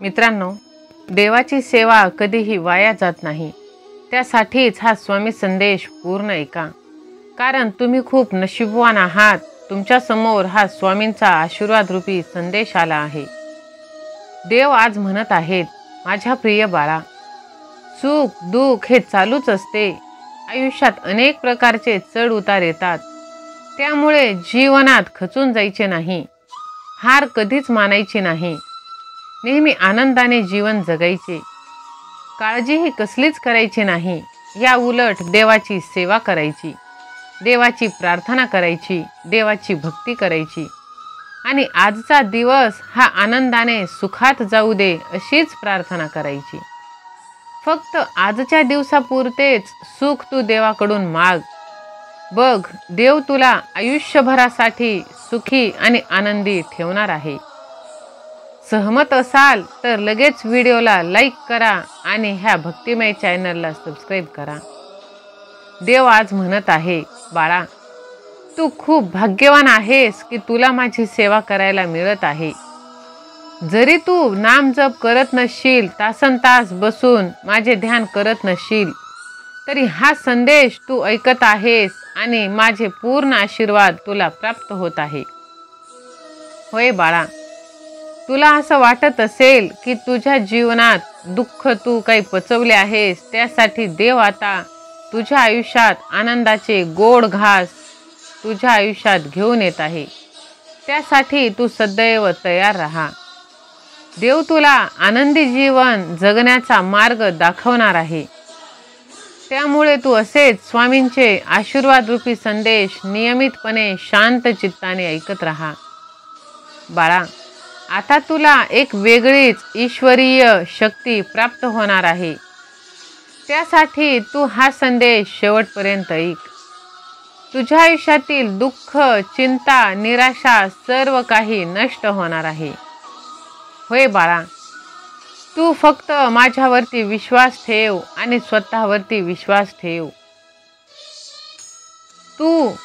मित्रांनो, देवाची सेवा कधीही वाया जात नाही। त्यासाठीच हा स्वामी संदेश पूर्ण ऐका, कारण तुम्ही खूप नशीबवान आहात। तुमच्या समोर हा स्वामींचा आशीर्वाद रूपी संदेश आला आहे। देव आज म्हणत आहेत, माझ्या प्रिय बाळा, सुख दुःख हे चालूच असते। आयुष्यात अनेक प्रकारचे चढ उतार येतात, त्यामुळे जीवनात खचून जायचे नाही, हार कधीच मानायची नाही। नेहमी आनंदाने जीवन जगायचे, काळजीही कसलीच करायची नाही। या उलट देवाची सेवा करायची, देवाची प्रार्थना करायची, देवाची भक्ती करायची आणि आजचा दिवस हा आनंदाने सुखात जाऊ दे अशीच प्रार्थना करायची। फक्त आजच्या दिवसापुरतेच सुख तू देवाकडून माग, बघ देव तुला आयुष्यभरासाठी सुखी आणि आनंदी ठेवणार आहे। सहमत असाल तर लगेच व्हिडिओला लाईक करा आणि ह्या भक्तिमय चॅनलला सबस्क्राईब करा। देव आज म्हणत आहे, बाळा, तू खूप भाग्यवान आहेस की तुला माझी सेवा करायला मिळत आहे। जरी तू नाम जप करत नसशील, तासनतास बसून माझे ध्यान करत नसशील, तरी हा संदेश तू ऐकत आहेस आणि माझे पूर्ण आशीर्वाद तुला प्राप्त होत आहे। होय बाळा, तुला असं वाटत असेल की तुझ्या जीवनात दुःख तू काही पचवले आहेस, त्यासाठी देव आता तुझ्या आयुष्यात आनंदाचे गोड घास तुझ्या आयुष्यात घेऊन येत आहे। त्यासाठी तू सदैव तयार राहा। देव तुला आनंदी जीवन जगण्याचा मार्ग दाखवणार आहे। त्यामुळे तू असेच स्वामींचे आशीर्वाद रूपी संदेश नियमितपणे शांत चित्ताने ऐकत राहा। बाळा, आता तुला एक वेगळीच ईश्वरीय शक्ती प्राप्त होणार आहे। त्यासाठी तू हा संदेश शेवटपर्यंत ऐक। तुझ्या आयुष्यातील दुःख, चिंता, निराशा सर्व काही नष्ट होणार आहे। होय बाळा, तू फक्त माझ्यावरती विश्वास ठेव आणि स्वतःवरती विश्वास ठेव।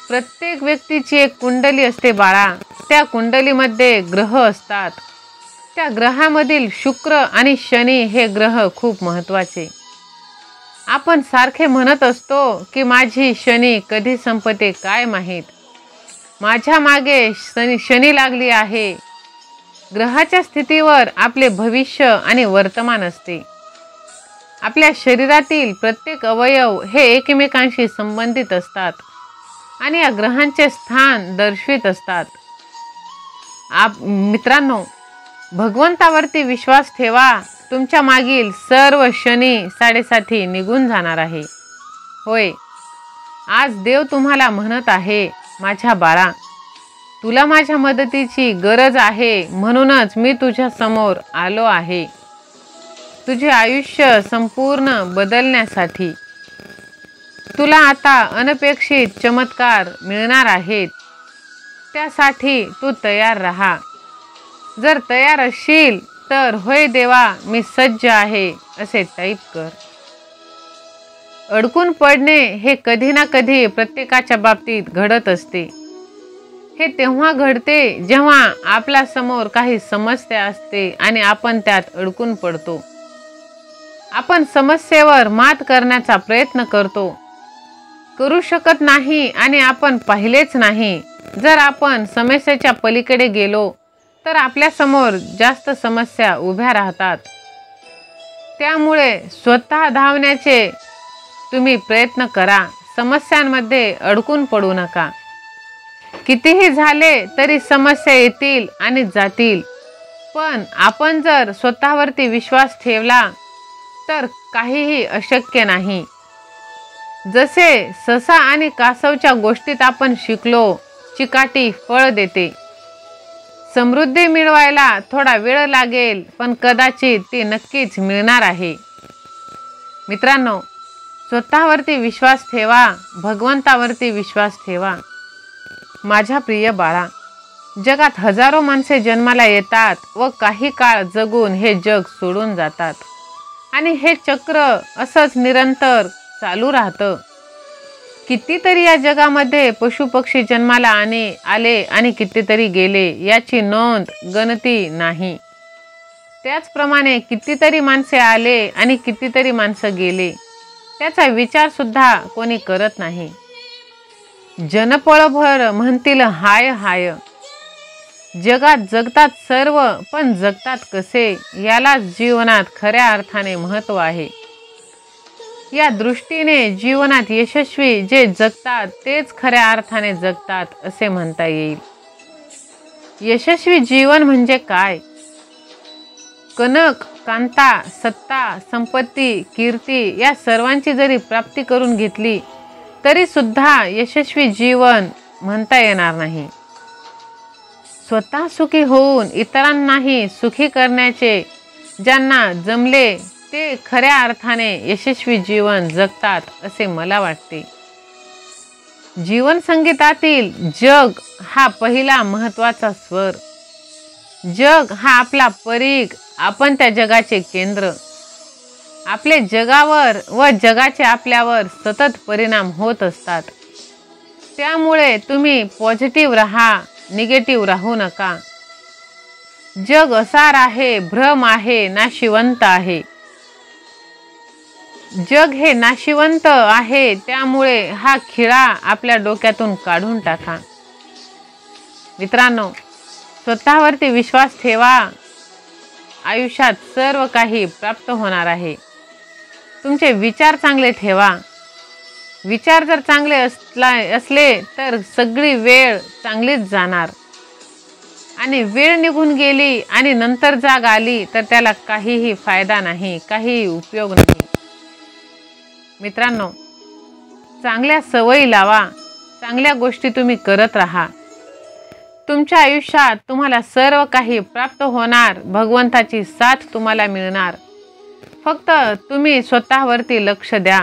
प्रत्येक व्यक्तीची एक कुंडली असते बाळा, त्या कुंडलीमध्ये ग्रह असतात। त्या ग्रहामधील शुक्र आणि शनी हे ग्रह खूप महत्त्वाचे। आपण सारखे म्हणत असतो की माझी शनी कधी संपते काय माहीत, माझ्या मागे शनी लागली आहे। ग्रहाच्या स्थितीवर आपले भविष्य आणि वर्तमान असते। आपल्या शरीरातील प्रत्येक अवयव हे एकमेकांशी संबंधित असतात आणि या ग्रहांचे स्थान दर्शवित असतात। मित्रांनो, भगवंतावरती विश्वास ठेवा, तुमच्या मागील सर्व शनी साडेसाती निघून जाणार आहे। होय, आज देव तुम्हाला म्हणत आहे, माझ्या बाळा, तुला माझ्या मदतीची गरज आहे, म्हणूनच मी तुझ्या समोर आलो आहे तुझे आयुष्य संपूर्ण बदलण्यासाठी। तुला आता अनपेक्षित चमत्कार मिळणार आहेत, त्यासाठी तू तयार राहा। जर तयार असशील तर होय देवा, मी सज्ज आहे असे टाईप कर। अडकून पडणे हे कधी ना कधी प्रत्येकाच्या बाबतीत घडत असते। हे तेव्हा घडते जेव्हा आपल्या समोर काही समस्या असते आणि आपण त्यात अडकून पडतो। आपण समस्येवर मात करण्याचा प्रयत्न करू शकत नाही आणि आपण पाहिलेच नाही। जर आपण समस्येच्या पलीकडे गेलो तर आपल्या समोर जास्त समस्या उभ्या राहतात। त्यामुळे स्वतः धावण्याचे तुम्ही प्रयत्न करा, समस्यांमध्ये अडकून पडू नका। कितीही झाले तरी समस्या येतील आणि जातील, पण आपण जर स्वतःवरती विश्वास ठेवला तर काहीही अशक्य नाही। जसे ससा आणि कासवच्या गोष्टीत आपण शिकलो, चिकाटी फळ देते। समृद्धी मिळवायला थोडा वेळ लागेल, पण कदाचित ती नक्कीच मिळणार आहे। मित्रांनो, स्वतःवरती विश्वास ठेवा, भगवंतावरती विश्वास ठेवा। माझ्या प्रिय बाळा, जगात हजारो माणसे जन्माला येतात व काही काळ जगून हे जग सोडून जातात आणि हे चक्र असंच निरंतर चालू राहतं। कितीतरी या जगामध्ये पशुपक्षी जन्माला आले आणि कितीतरी गेले, याची नोंद गणती नाही। त्याचप्रमाणे कितीतरी माणसे आले आणि कितीतरी माणसं गेले, त्याचा विचार सुद्धा कोणी करत नाही. जनपळभर म्हणतील हाय हाय. जगात जगतात सर्व, पण जगतात कसे यालाच जीवनात खऱ्या अर्थाने महत्त्व आहे. या दृष्टीने जीवनात यशस्वी जे जगतात तेच खऱ्या अर्थाने जगतात असे म्हणता येईल. यशस्वी जीवन म्हणजे काय? कनक, कांता, सत्ता, संपत्ती, कीर्ती या सर्वांची जरी प्राप्ती करून घेतली तरी सुद्धा यशस्वी जीवन म्हणता येणार नाही. स्वतः सुखी होऊन इतरांनाही सुखी करण्याचे ज्यांना जमले ते खऱ्या अर्थाने यशस्वी जीवन जगतात असे मला वाटते. जीवन संगीतातील जग हा पहिला महत्त्वाचा स्वर. जग हा आपला परीघ, आपण त्या जगाचे केंद्र. आपले जगावर व जगाचे आपल्यावर सतत परिणाम होत असतात. त्यामुळे तुम्ही पॉझिटिव्ह राहा, निगेटिव्ह राहू नका. जग असार आहे, भ्रम आहे, नाशिवंत आहे. जग हे नाशिवंत आहे, त्यामुळे हा खिळा आपल्या डोक्यातून काढून टाका. मित्रांनो, स्वतःवरती विश्वास ठेवा. आयुष्यात सर्व काही प्राप्त होणार आहे. तुमचे विचार चांगले ठेवा. विचार जर चांगले असले तर सगळी वेळ चांगलीच जाणार, आणि वेळ निघून गेली आणि नंतर जाग आली तर त्याला काहीही फायदा नाही, काहीही उपयोग नाही. मित्रांनो, चांगल्या सवयी लावा. चांगल्या गोष्टी तुम्ही करत राहा. तुमच्या आयुष्यात तुम्हाला सर्व काही प्राप्त होणार. भगवंताची साथ तुम्हाला मिळणार. फक्त तुम्ही स्वतःवरती लक्ष द्या.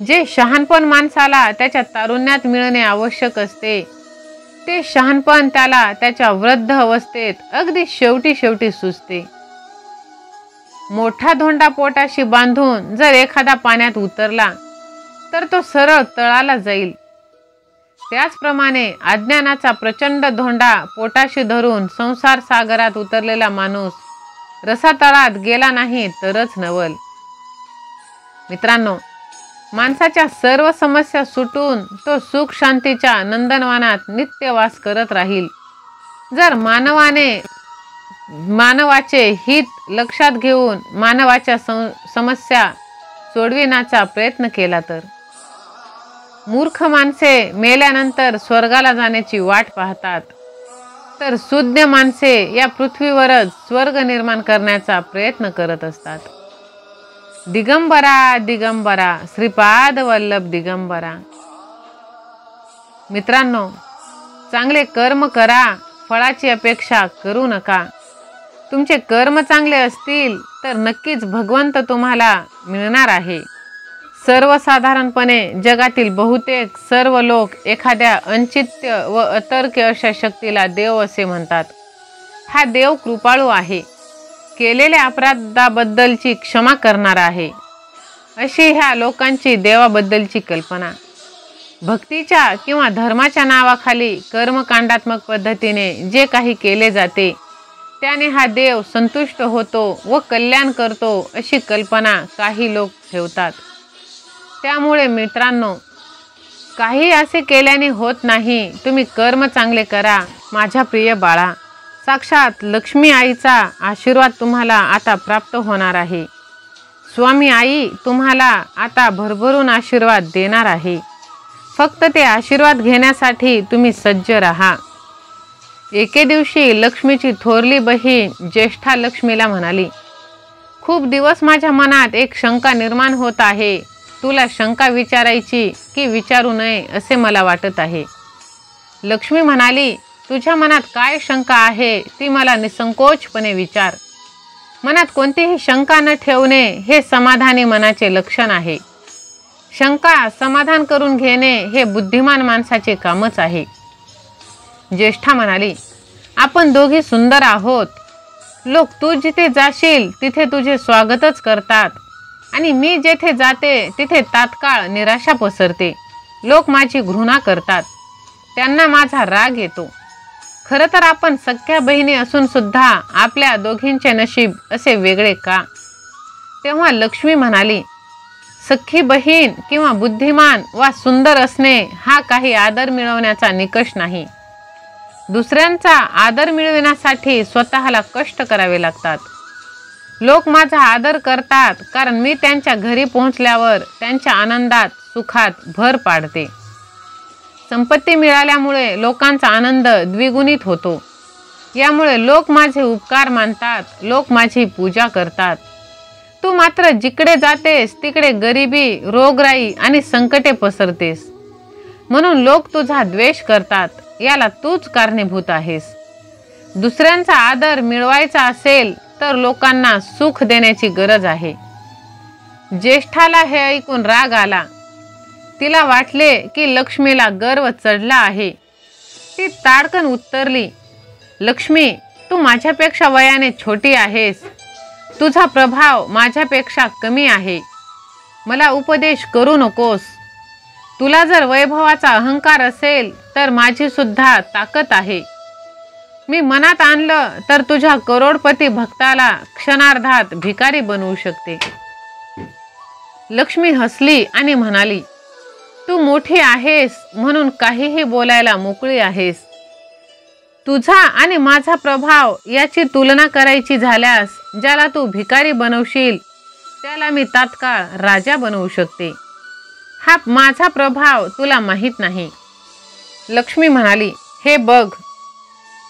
जे शहाणपण माणसाला त्याच्या तारुण्यात मिळणे आवश्यक असते, ते शहाणपण त्याला त्याच्या वृद्ध अवस्थेत अगदी शेवटी सुचते. मोठा धोंडा पोटाशी बांधून जर एखादा पाण्यात उतरला तर तो सरळ तळाला जाईल. त्याचप्रमाणे अज्ञानाचा प्रचंड धोंडा पोटाशी धरून संसार सागरात उतरलेला माणूस रसातळात गेला नाही तरच नवल. मित्रांनो, माणसाच्या सर्व समस्या सुटून तो सुख शांतीच्या नंदनवनात नित्य वास करत राहील. जर मानवाचे हित लक्षात घेऊन मानवाच्या समस्या सोडविण्याचा प्रयत्न केला तर. मूर्ख माणसे मेल्यानंतर स्वर्गाला जाण्याची वाट पाहतात, तर सुज्ञ माणसे या पृथ्वीवरच स्वर्ग निर्माण करण्याचा प्रयत्न करत असतात. दिगंबरा दिगंबरा, श्रीपाद वल्लभ दिगंबरा. मित्रांनो, चांगले कर्म करा, फळाची अपेक्षा करू नका. तुमचे कर्म चांगले असतील तर नक्कीच भगवंत तुम्हाला मिळणार आहे. सर्वसाधारणपणे जगातील बहुतेक सर्व लोक एखाद्या अंचित्य व अतर्क्य अशा शक्तीला देव असे म्हणतात. हा देव कृपाळू आहे, केलेल्या अपराधाबद्दलची क्षमा करणारा आहे, अशी ह्या लोकांची देवाबद्दलची कल्पना. भक्तीच्या किंवा धर्माच्या नावाखाली कर्मकांडात्मक पद्धतीने जे काही केले जाते त्याने हा देव संतुष्ट होतो व कल्याण करतो अशी कल्पना काही लोक ठेवतात. त्यामुळे मित्रांनो, काही असे केल्याने होत नाही. तुम्ही कर्म चांगले करा. माझ्या प्रिय बाळा, साक्षात लक्ष्मी आईचा आशीर्वाद तुम्हाला आता प्राप्त होणार आहे. स्वामी आई तुम्हाला आता भरभरून आशीर्वाद देणार आहे. फक्त ते आशीर्वाद घेण्यासाठी तुम्ही सज्ज राहा. एके दिवशी लक्ष्मीची थोरली बहीण ज्येष्ठा लक्ष्मीला म्हणाली, खूप दिवस माझ्या मनात एक शंका निर्माण होत आहे. तुला शंका विचारायची की विचारू नये असे मला वाटत आहे. लक्ष्मी म्हणाली, तुझ्या मनात काय शंका आहे ती मला निसंकोचपणे विचार. मनात कोणतीही शंका न ठेवणे हे समाधानी मनाचे लक्षण आहे. शंका समाधान करून घेणे हे बुद्धिमान माणसाचे कामच आहे. ज्येष्ठा म्हणाली, आपण दोघी सुंदर आहोत. लोक तू जिथे जाशील तिथे तुझे स्वागतच करतात, आणि मी जेथे जाते तिथे तात्काळ निराशा पसरते. लोक माझी घृणा करतात, त्यांना माझा राग येतो. खरं तर आपण सख्या बहिणी असून सुद्धा आपल्या दोघींचे नशीब असे वेगळे का? तेव्हा लक्ष्मी म्हणाली, सख्खी बहीण किंवा बुद्धिमान वा सुंदर असणे हा काही आदर मिळवण्याचा निकष नाही. दुसऱ्यांचा आदर मिळविण्यासाठी स्वतःला कष्ट करावे लागतात. लोक माझा आदर करतात कारण मी त्यांच्या घरी पोहोचल्यावर त्यांच्या आनंदात सुखात भर पाडते. संपत्ती मिळाल्यामुळे लोकांचा आनंद द्विगुणित होतो. यामुळे लोक माझे उपकार मानतात, लोक माझी पूजा करतात. तू मात्र जिकडे जातेस तिकडे गरिबी, रोगराई आणि संकटे पसरतेस. म्हणून लोक तुझा द्वेष करतात. याला तूच कारणीभूत आहेस. दुसऱ्यांचा आदर मिळवायचा असेल तर लोकांना सुख देण्याची गरज आहे. ज्येष्ठाला हे ऐकून राग आला. तिला वाटले की लक्ष्मीला गर्व चढला आहे. ती ताडकन उत्तरली, लक्ष्मी, तू माझ्यापेक्षा वयाने छोटी आहेस. तुझा प्रभाव माझ्यापेक्षा कमी आहे. मला उपदेश करू नकोस. तुला जर वैभवाचा अहंकार असेल तर माझी सुद्धा ताकद आहे. मी मनात आणलं तर तुझ्या करोडपती भक्ताला क्षणार्धात भिकारी बनवू शकते. लक्ष्मी हसली आणि म्हणाली, तू मोठी आहेस म्हणून काहीही बोलायला मोकळी आहेस. तुझा आणि माझा प्रभाव याची तुलना करायची झाल्यास ज्याला तू भिकारी बनवशील त्याला मी तात्काळ राजा बनवू शकते. हा माझा प्रभाव तुला माहीत नाही. लक्ष्मी म्हणाली, हे बघ,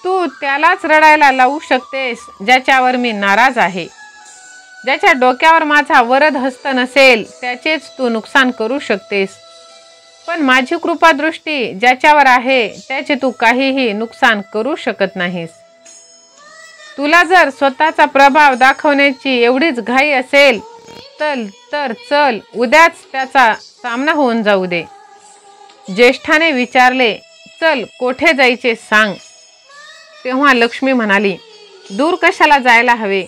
तू त्यालाच रडायला लावू शकतेस ज्याच्यावर मी नाराज आहे. ज्याच्या डोक्यावर माझा वरद हस्त नसेल त्याचेच तू नुकसान करू शकतेस. पण माझी कृपादृष्टी ज्याच्यावर आहे त्याचे तू काहीही नुकसान करू शकत नाहीस. तुला जर स्वतःचा प्रभाव दाखवण्याची एवढीच घाई असेल तर चल, उद्याच त्याचा सामना होऊन जाऊ दे. ज्येष्ठाने विचारले, चल, कोठे जायचे सांग. तेव्हा लक्ष्मी म्हणाली, दूर कशाला जायला हवे.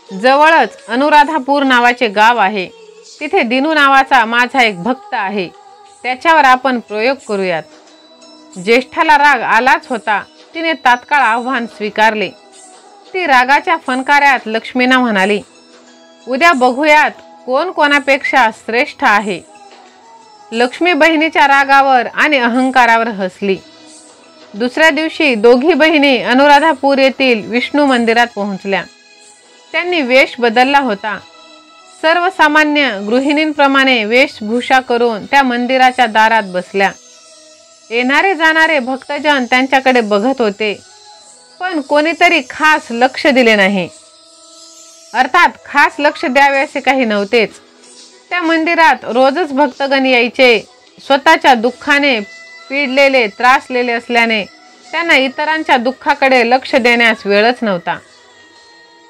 जवळच अनुराधापूर नावाचे गाव आहे. तिथे दिनू नावाचा माझा एक भक्त आहे. त्याच्यावर आपण प्रयोग करूयात. ज्येष्ठाला राग आलाच होता. तिने तात्काळ आव्हान स्वीकारले. ती रागाच्या फणकाऱ्यात लक्ष्मीना म्हणाली, उद्या बघूयात कोण कोणापेक्षा श्रेष्ठ आहे. लक्ष्मी बहिणीच्या रागावर आणि अहंकारावर हसली. दुसऱ्या दिवशी दोघी बहिणी अनुराधापूर येथील विष्णू मंदिरात पोहोचल्या. त्यांनी वेश बदलला होता. सर्वसामान्य गृहिणींप्रमाणे वेशभूषा करून त्या मंदिराच्या दारात बसल्या. येणारे जाणारे भक्तजन त्यांच्याकडे बघत होते, पण कोणीतरी खास लक्ष दिले नाही. अर्थात खास लक्ष द्यावे असे काही नव्हतेच. त्या मंदिरात रोजच भक्तगण यायचे. स्वतःच्या दुःखाने पीडलेले, त्रासलेले असल्याने त्यांना इतरांच्या दुःखाकडे लक्ष देण्यास वेळच नव्हता.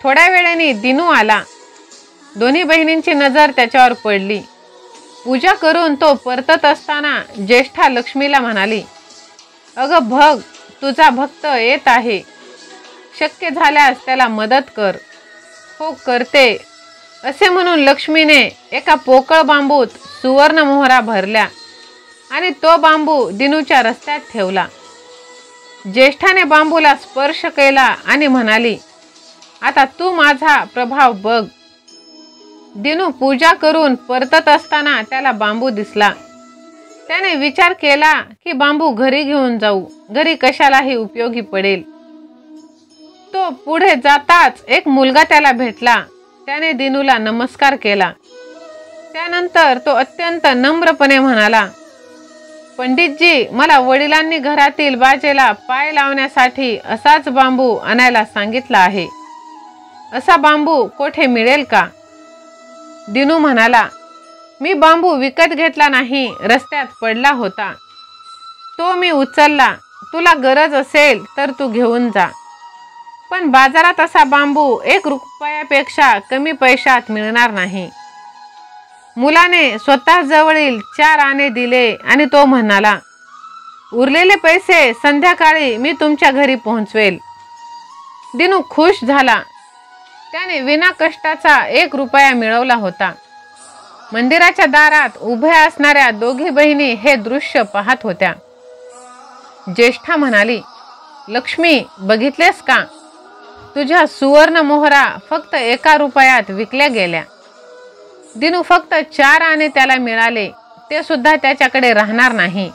थोड्या वेळाने दिनू आला. दोन्ही बहिणींची नजर त्याच्यावर पडली. पूजा करून तो परतत असताना ज्येष्ठा लक्ष्मीला म्हणाली, अगं बघ, तुझा भक्त येत आहे. शक्य झाल्यास त्याला मदत कर. हो, करते, असे म्हणून लक्ष्मीने एका पोकळ बांबूत सुवर्ण मोहरा भरल्या आणि तो बांबू दिनूच्या रस्त्यात ठेवला. ज्येष्ठाने बांबूला स्पर्श केला आणि म्हणाली, आता तू माझा प्रभाव बघ. दिनू पूजा करून परतत असताना त्याला बांबू दिसला. त्याने विचार केला की बांबू घरी घेऊन जाऊ, घरी कशालाही उपयोगी पडेल. तो पुढे जाताच एक मुलगा त्याला भेटला. त्याने दिनूला नमस्कार केला. त्यानंतर तो अत्यंत नम्रपणे म्हणाला, पंडितजी, मला वडिलांनी घरातील बाजेला पाय लावण्यासाठी असाच बांबू आणायला सांगितला आहे. असा बांबू कोठे मिळेल का? दिनू म्हणाला, मी बांबू विकत घेतला नाही, रस्त्यात पडला होता. तो मी उचलला. तुला गरज असेल तर तू घेऊन जा. पण बाजारात असा बांबू 1 रुपयापेक्षा कमी पैशात मिळणार नाही. मुलाने स्वतः जवळील 4 आणे दिले आणि तो म्हणाला, उरलेले पैसे संध्याकाळी मी तुमच्या घरी पोहोचवेल. दिनू खुश झाला. त्याने विना कष्टाचा 1 रुपया मिळवला होता. मंदिराच्या दारात उभ्या असणाऱ्या दोघी बहिणी हे दृश्य पाहत होत्या. ज्येष्ठा म्हणाली, लक्ष्मी, बघितलेस का? तुझ्या सुवर्ण मोहरा फक्त 1 रुपयात विकल्या गेल्या. दिनू फक्त 4 आणे त्याला मिळाले, ते सुद्धा त्याच्याकडे राहणार नाही.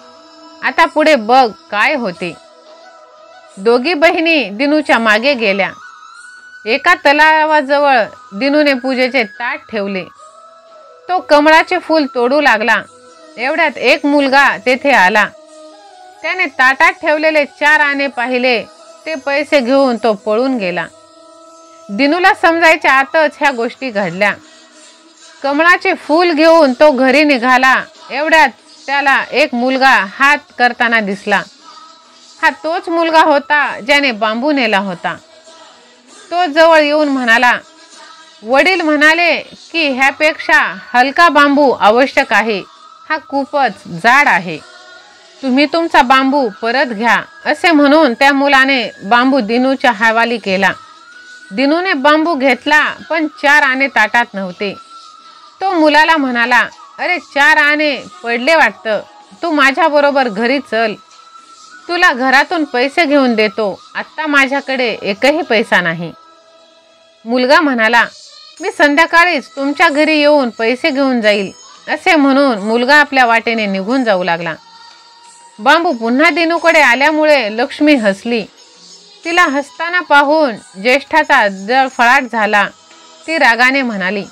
आता पुढे बघ काय होते. दोघी बहिणी दिनूच्या मागे गेल्या. एका तलावाजवळ दिनूने पूजेचे ताट ठेवले. तो कमळाचे फूल तोडू लागला. एवढ्यात एक मुलगा तेथे आला. त्याने ताटात ठेवलेले 4 आणे पाहिले. ते पैसे घेऊन तो पळून गेला. दिनूला समजायच्या आतच ह्या गोष्टी घडल्या. कमळाचे फूल घेऊन तो घरी निघाला. एवढ्यात त्याला एक मुलगा हात करताना दिसला. हा तोच मुलगा होता ज्याने बांबू नेला होता. तो जवळ येऊन म्हणाला, वडील म्हणाले की ह्यापेक्षा हलका बांबू आवश्यक आहे. हा खूपच जाड आहे. तुम्ही तुमचा बांबू परत घ्या. असे म्हणून त्या मुलाने बांबू दिनूच्या हवाली केला. दिनूने बांबू घेतला, पण 4 आणे ताटात नव्हते. तो मुलाला म्हणाला, अरे 4 आणे पडले वाटतं. तू माझ्याबरोबर घरी चल. तुला घरातून पैसे घेऊन देतो. आत्ता माझ्याकडे एकही पैसा नाही. मुलगा म्हणाला, मी संध्याकाळीच तुमच्या घरी येऊन पैसे घेऊन जाईल. असे म्हणून मुलगा आपल्या वाटेने निघून जाऊ लागला. बांबू पुन्हा दिनूकडे आल्यामुळे लक्ष्मी हसली. तिला हसताना पाहून ज्येष्ठाचा जळफळाट झाला. ती रागाने म्हणाली,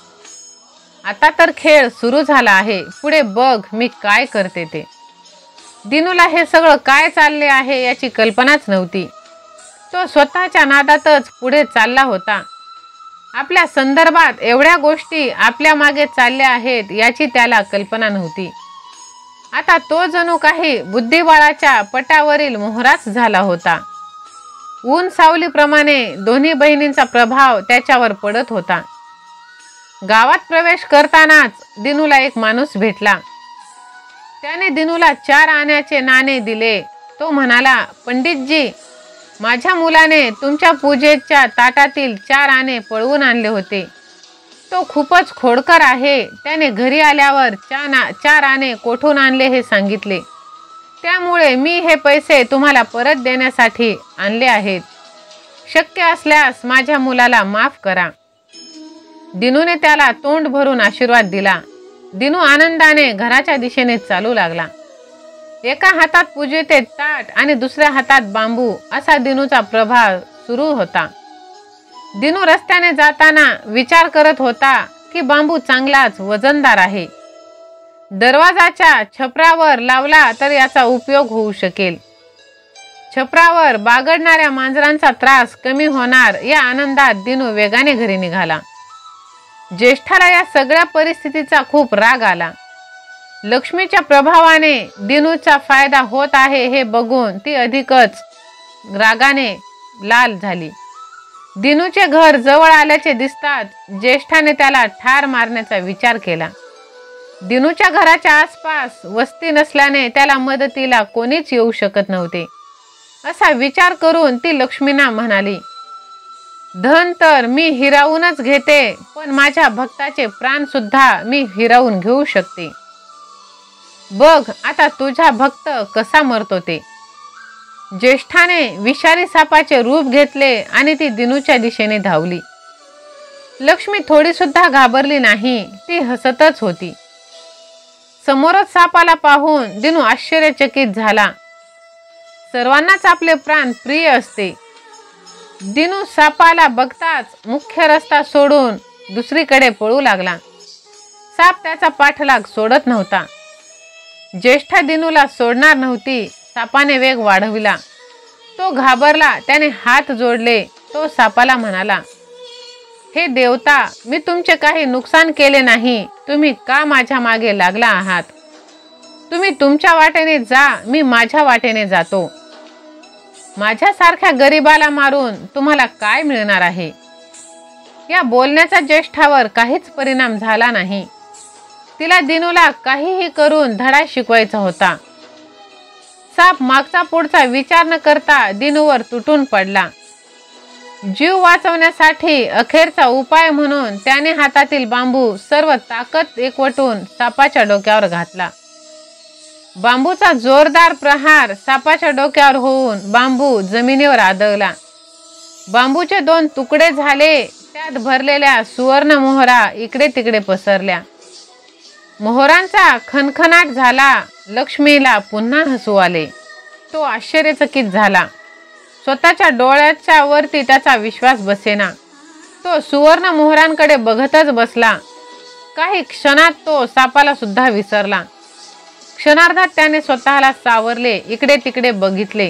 आता तर खेळ सुरू झाला आहे. पुढे बघ मी काय करते ते. दिनूला हे सगळं काय चालले आहे याची कल्पनाच नव्हती. तो स्वतःच्या नादातच पुढे चालला होता. आपल्या संदर्भात एवढ्या गोष्टी आपल्या मागे चालल्या आहेत याची त्याला कल्पना नव्हती. आता तो जणू काही बुद्धिबळाच्या पटावरील मोहराच झाला होता. ऊन सावलीप्रमाणे दोन्ही बहिणींचा प्रभाव त्याच्यावर पडत होता. गावात प्रवेश करतानाच दिनूला एक माणूस भेटला. त्याने दिनूला 4 आण्याचे नाणे दिले. तो म्हणाला, पंडितजी, माझ्या मुलाने तुमच्या पूजेच्या ताटातील 4 आणे पळवून आणले होते. तो खूपच खोडकर आहे. त्याने घरी आल्यावर 4 आणे कोठून आणले हे सांगितले. त्यामुळे मी हे पैसे तुम्हाला परत देण्यासाठी आणले आहेत. शक्य असल्यास माझ्या मुलाला माफ करा. दिनूने त्याला तोंड भरून आशीर्वाद दिला. दिनू आनंदाने घराच्या दिशेने चालू लागला. एका हातात पूजेचे ताट आणि दुसऱ्या हातात बांबू असा दिनूचा प्रभाव सुरू होता. दिनू रस्त्याने जाताना विचार करत होता की बांबू चांगलाच वजनदार आहे. दरवाजाच्या छपरावर लावला तर याचा उपयोग होऊ शकेल. छपरावर बागडणाऱ्या मांजरांचा त्रास कमी होणार या आनंदात दिनू वेगाने घरी निघाला. ज्येष्ठाला या सगळ्या परिस्थितीचा खूप राग आला. लक्ष्मीच्या प्रभावाने दिनूचा फायदा होत आहे हे बघून ती अधिकच रागाने लाल झाली. दिनूचे घर जवळ आल्याचे दिसताच ज्येष्ठाने त्याला ठार मारण्याचा विचार केला. दिनूच्या घराच्या आसपास वस्ती नसल्याने त्याला मदतीला कोणीच येऊ शकत नव्हते. असा विचार करून ती लक्ष्मीना म्हणाली, धन तर मी हिरावूनच घेते, पण माझ्या भक्ताचे प्राण सुद्धा मी हिरावून घेऊ शकते. बघ आता तुझा भक्त कसा मरतो ते. ज्येष्ठाने विषारी सापाचे रूप घेतले आणि ती दिनूच्या दिशेने धावली. लक्ष्मी थोडी सुद्धा घाबरली नाही. ती हसतच होती. समोरच सापाला पाहून दिनू आश्चर्यचकित झाला. सर्वांनाच आपले प्राण प्रिय असते. दिनू सापाला बघताच मुख्य रस्ता सोडून दुसरीकडे पळू लागला. साप त्याचा पाठलाग सोडत नव्हता. ज्येष्ठा दिनूला सोडणार नव्हती. सापाने वेग वाढविला. तो घाबरला. त्याने हात जोडले. तो सापाला म्हणाला, हे देवता, मी तुमचे काही नुकसान केले नाही. तुम्ही का माझ्या मागे लागला आहात? तुम्ही तुमच्या वाटेने जा, मी माझ्या वाटेने जातो. माझ्यासारख्या गरीबाला मारून तुम्हाला काय मिळणार आहे? या बोलण्याचा ज्येष्ठावर काहीच परिणाम झाला नाही. तिला दिनूला काहीही करून धडा शिकवायचा होता. साप मागचा पुढचा विचार न करता दिनूवर तुटून पडला. जीव वाचवण्यासाठी अखेरचा उपाय म्हणून त्याने हातातील बांबू सर्व ताकद एकवटून सापाच्या डोक्यावर घातला. बांबूचा जोरदार प्रहार सापाच्या डोक्यावर होऊन बांबू जमिनीवर आदळला. बांबूचे 2 तुकडे झाले. त्यात भरलेल्या सुवर्ण मोहरा इकडे तिकडे पसरल्या. मोहरांचा खणखणाट झाला. लक्ष्मीला पुन्हा हसू आले. तो आश्चर्यचकित झाला. स्वतःच्या डोळ्याच्या वरती त्याचा विश्वास बसेना. तो सुवर्ण मोहरांकडे बघतच बसला. काही क्षणात तो सापाला सुद्धा विसरला. क्षणार्धात त्याने स्वतःला सावरले. इकडे तिकडे बघितले.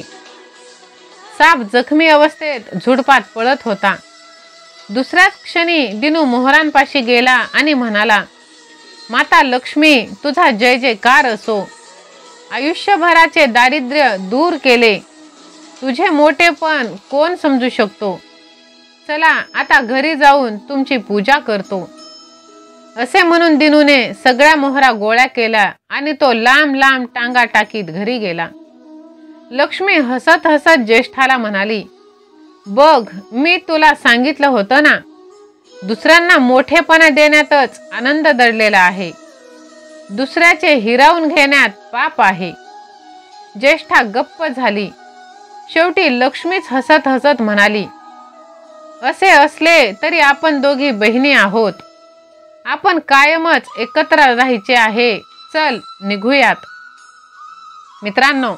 साप जखमी अवस्थेत झुडपात पळत होता. दुसऱ्याच क्षणी दिनू मोहरांपाशी गेला आणि म्हणाला, माता लक्ष्मी, तुझा जय जयकार असो. आयुष्यभराचे दारिद्र्य दूर केले. तुझे मोठेपण कोण समजू शकतो. चला आता घरी जाऊन तुमची पूजा करतो. असे म्हणून दिनूने सगळ्या मोहरा गोळ्या केल्या आणि तो लांब लांब टांगा टाकीत घरी गेला. लक्ष्मी हसत हसत ज्येष्ठाला म्हणाली, बघ, मी तुला सांगितलं होतं ना, दुसऱ्यांना मोठेपणा देण्यातच आनंद दडलेला आहे. दुसऱ्याचे हिरावून घेण्यात पाप आहे. ज्येष्ठा गप्प झाली. शेवटी लक्ष्मीच हसत हसत म्हणाली, असे असले तरी आपण दोघी बहिणी आहोत. आपण कायमच एकत्र राहायचे आहे. चल निघूयात. मित्रांनो,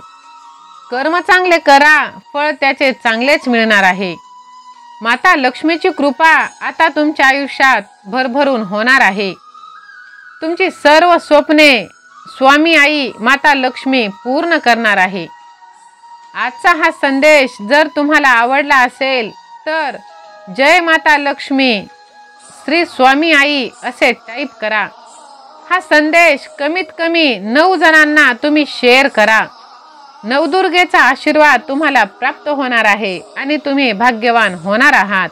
कर्म चांगले करा, फळ त्याचे चांगलेच मिळणार आहे. माता लक्ष्मीची कृपा आता तुमच्या आयुष्यात भरभरून होणार आहे. तुमची सर्व स्वप्ने स्वामी आई माता लक्ष्मी पूर्ण करणार आहे. आजचा हा संदेश जर तुम्हाला आवडला असेल तर जय माता लक्ष्मी श्री स्वामी आई असे टाईप करा. हा संदेश कमीत कमी 9 जणांना तुम्ही शेअर करा. नवदुर्गेचा आशीर्वाद तुम्हाला प्राप्त होणार आहे आणि तुम्ही भाग्यवान होणार आहात.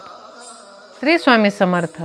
श्री स्वामी समर्थ.